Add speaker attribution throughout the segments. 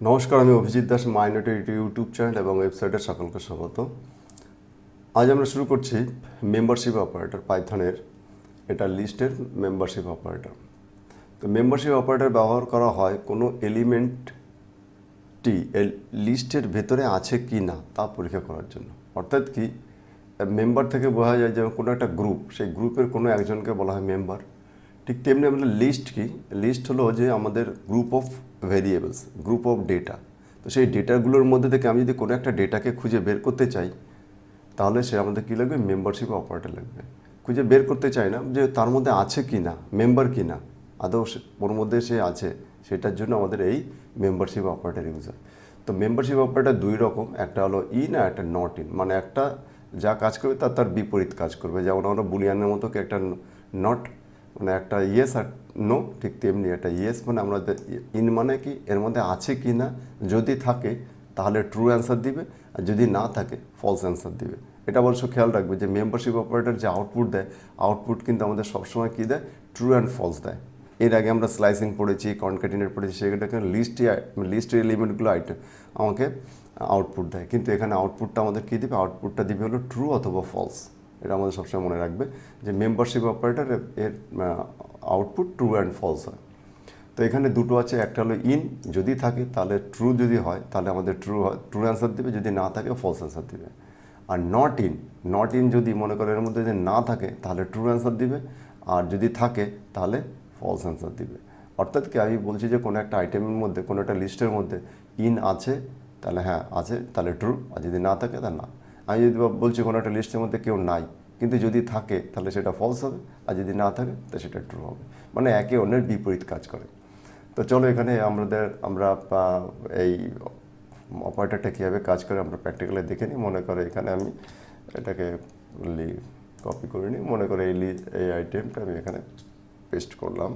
Speaker 1: নমস্কার, আমি Abhijit Das, minority YouTube channel এবং ওয়েবসাইটের সকলকে স্বাগত। আজ আমরা শুরু করছি মেম্বারশিপ অপারেটর পাইথনের। এটা লিস্টের মেম্বারশিপ অপারেটর। তো মেম্বারশিপ অপারেটর ব্যবহার করা হয় কোনো এলিমেন্টটি লিস্টের ভেতরে আছে কি না তা পরীক্ষা করার জন্য। অর্থাৎ কি, মেম্বার থেকে বোঝা যায় যে কোনো একটা গ্রুপ, সেই গ্রুপের কোনো একজনকে বলা হয় মেম্বার। ঠিক তেমনি আমাদের লিস্ট কি, লিস্ট হলো যে আমাদের group of variables, group of data. তো সেই ডেটাগুলোর মধ্যে থেকে আমি যদি কোনো একটা ডেটাকে খুঁজে বের করতে চাই, তাহলে সে আমাদের কী লাগবে, মেম্বারশিপ অপারেটর লাগবে। খুঁজে বের করতে চাই না যে তার মধ্যে আছে কি না, মেম্বার কি না, আদৌ ওর মধ্যে সে আছে, সেটার জন্য আমাদের এই মেম্বারশিপ অপারেটর ইউজ হয়। তো মেম্বারশিপ অপারেটর দুই রকম, একটা হলো ইন আর একটা নট ইন। মানে একটা যা কাজ করবে তার বিপরীত কাজ করবে। যেমন আমরা বুলিয়ানের মতো কি একটা নট মানে একটা ইয়েস আর নো, ঠিক তেমনি একটা ইয়েস মানে আমরা ইন মানে কি এর মধ্যে আছে কি না, যদি থাকে তাহলে ট্রু অ্যান্সার দিবে, আর যদি না থাকে ফলস অ্যান্সার দিবে। এটা অবশ্য খেয়াল রাখবে যে মেম্বারশিপ অপারেটর যে আউটপুট দেয়, আউটপুট কিন্তু আমাদের সবসময় কী দেয়, ট্রু অ্যান্ড ফলস দেয়। এর আগে আমরা স্লাইসিং পড়েছি, কনক্যাটিনেট পড়েছি, সেটাকে লিস্টের এলিমেন্টগুলো আমাকে আউটপুট দেয়। কিন্তু এখানে আউটপুটটা আমাদের কী দিবে, আউটপুটটা দিবে হলো ট্রু অথবা ফলস। এটা আমাদের সবসময় মনে রাখবে যে মেম্বারশিপ অপারেটর এর আউটপুট ট্রু অ্যান্ড ফলস হয়। তো এখানে দুটো আছে, একটা হলো ইন, যদি থাকে তাহলে ট্রু, যদি হয় তাহলে আমাদের ট্রু অ্যান্সার দেবে, যদি না থাকে ফলস অ্যান্সার দেবে। Are not in, not in যদি মনে করে এর মধ্যে যদি না থাকে তাহলে ট্রু অ্যান্সার দিবে, আর যদি থাকে তাহলে ফলস অ্যান্সার দিবে। অর্থাৎ কি, আমি বলছি যে কোনো একটা আইটেমের মধ্যে, কোনো একটা লিস্টের মধ্যে ইন আছে তাহলে হ্যাঁ আছে, তাহলে ট্রু, আর যদি না থাকে তা না। আমি যদি বলছি কোনো একটা লিস্টের মধ্যে কেউ নাই, কিন্তু যদি থাকে তাহলে সেটা ফলস হবে, আর যদি না থাকে তো সেটা ট্রু হবে। মানে একে অন্যের বিপরীত কাজ করে। তো চলো এখানে আমরা এই অপারেটরটা কীভাবে কাজ করে আমরা প্র্যাকটিক্যালি দেখে নিই। মনে করে এখানে আমি এটাকে কপি করে নিই। মনে করে এই আইটেমটা আমি এখানে পেস্ট করলাম।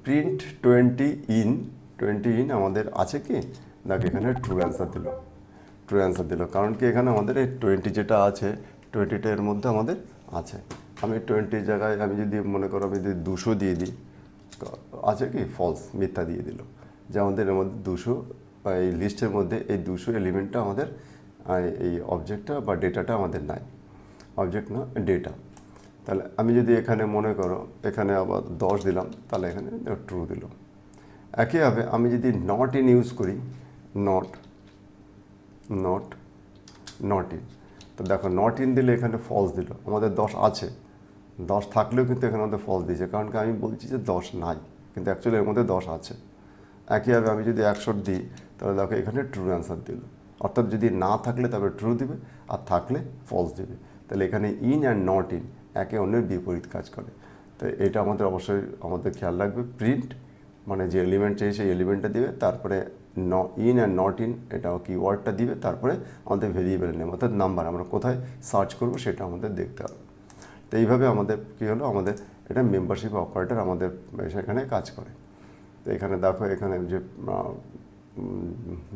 Speaker 1: প্রিন্ট 20 ইন আমাদের আছে কি, দেখ এখানে ট্রু অ্যান্সার দিল, ট্রু অ্যান্সার দিল। কারণ কি, এখানে আমাদের এই 20 যেটা আছে, 20টা এর মধ্যে আমাদের আছে। আমি 20 জায়গায় আমি যদি মনে করো আমি যদি 200 দিয়ে দিই, আছে কি, ফলস, মিথ্যা দিয়ে দিল। যে আমাদের এর মধ্যে 200, এই লিস্টের মধ্যে এই 200 এলিমেন্টটা আমাদের, এই অবজেক্টটা বা ডেটাটা আমাদের নাই। অবজেক্ট না, ডেটা। তাহলে আমি যদি এখানে মনে করো এখানে আবার 10 দিলাম, তাহলে এখানে ট্রু দিল। একইভাবে আমি যদি নট ইন ইউজ করি, নট নট নট ইন, তো দেখো নট ইন দিলে এখানে ফলস দিল। আমাদের 10 আছে, 10 থাকলেও কিন্তু এখানে আমাদের ফলস দিয়েছে, কারণ কি আমি বলছি যে 10 নাই, কিন্তু অ্যাকচুয়ালি এর মধ্যে 10 আছে। একইভাবে আমি যদি 100 দিই, তাহলে দেখো এখানে ট্রু অ্যান্সার দিল। অর্থাৎ যদি না থাকলে তবে ট্রু দিবে, আর থাকলে ফলস দিবে। তাহলে এখানে ইন অ্যান্ড নট ইন একে অন্যের বিপরীত কাজ করে। তো এটা আমাদের অবশ্যই আমাদের খেয়াল রাখবে। প্রিন্ট মানে যে এলিমেন্ট চাই সেই এলিমেন্টটা দিবে, তারপরে ইন অ্যান্ড নট ইন এটা কিওয়ার্ডটা দিবে, তারপরে আমাদের ভেরিয়েবল নেম অর্থাৎ নাম্বার আমরা কোথায় সার্চ করব সেটা আমাদের দেখতে হবে। তো এইভাবে আমাদের কী হলো, আমাদের এটা মেম্বারশিপ অপারেটর আমাদের সেখানে কাজ করে। তো এখানে দেখো, এখানে যে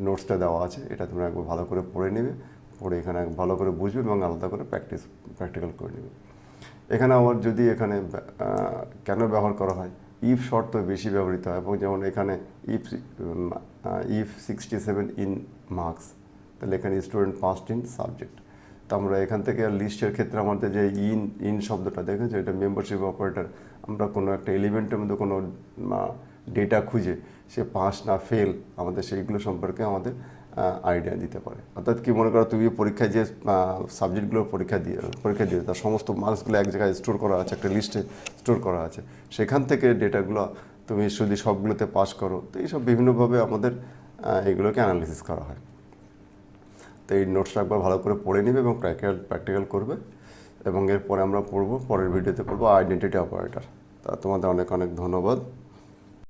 Speaker 1: নোটসটা দেওয়া আছে, এটা তোমরা একবার ভালো করে পড়ে নেবে, পড়ে এখানে ভালো করে বুঝবে এবং আলাদা করে প্র্যাকটিক্যাল করে নেবে। এখানে আমার যদি এখানে কেন ব্যবহার করা হয়, ইফ শর্ত বেশি ব্যবহৃত হয়। এবং যেমন এখানে ইফ 67 ইন মার্কস, তাহলে এখানে স্টুডেন্ট পাস্ট ইন সাবজেক্ট। তো আমরা এখান থেকে লিস্টের ক্ষেত্রে আমাদের যে ইন শব্দটা দেখেছি, এটা মেম্বারশিপ অপারেটর। আমরা কোনো একটা এলিমেন্টের মধ্যে কোনো ডেটা খুঁজে সে পাস না ফেল, আমাদের সেইগুলো সম্পর্কে আমাদের আইডিয়া দিতে পারে। অর্থাৎ কি, মনে করো তুমি পরীক্ষায় যে সাবজেক্টগুলোর পরীক্ষা দিয়ে তার সমস্ত মার্কসগুলো এক জায়গায় স্টোর করা আছে, একটা লিস্টে স্টোর করা আছে। সেখান থেকে ডেটাগুলো তুমি যদি সবগুলোতে পাস করো, তো এইসব বিভিন্নভাবে আমাদের এগুলোকে অ্যানালিসিস করা হয়। তো এই নোটসটা একবার ভালো করে পড়ে নেবে এবং প্র্যাকটিক্যাল করবে। এবং এরপরে আমরা পড়বো, পরের ভিডিওতে পড়বো আইডেন্টিটি অপারেটর। তা তোমাদের অনেক অনেক ধন্যবাদ।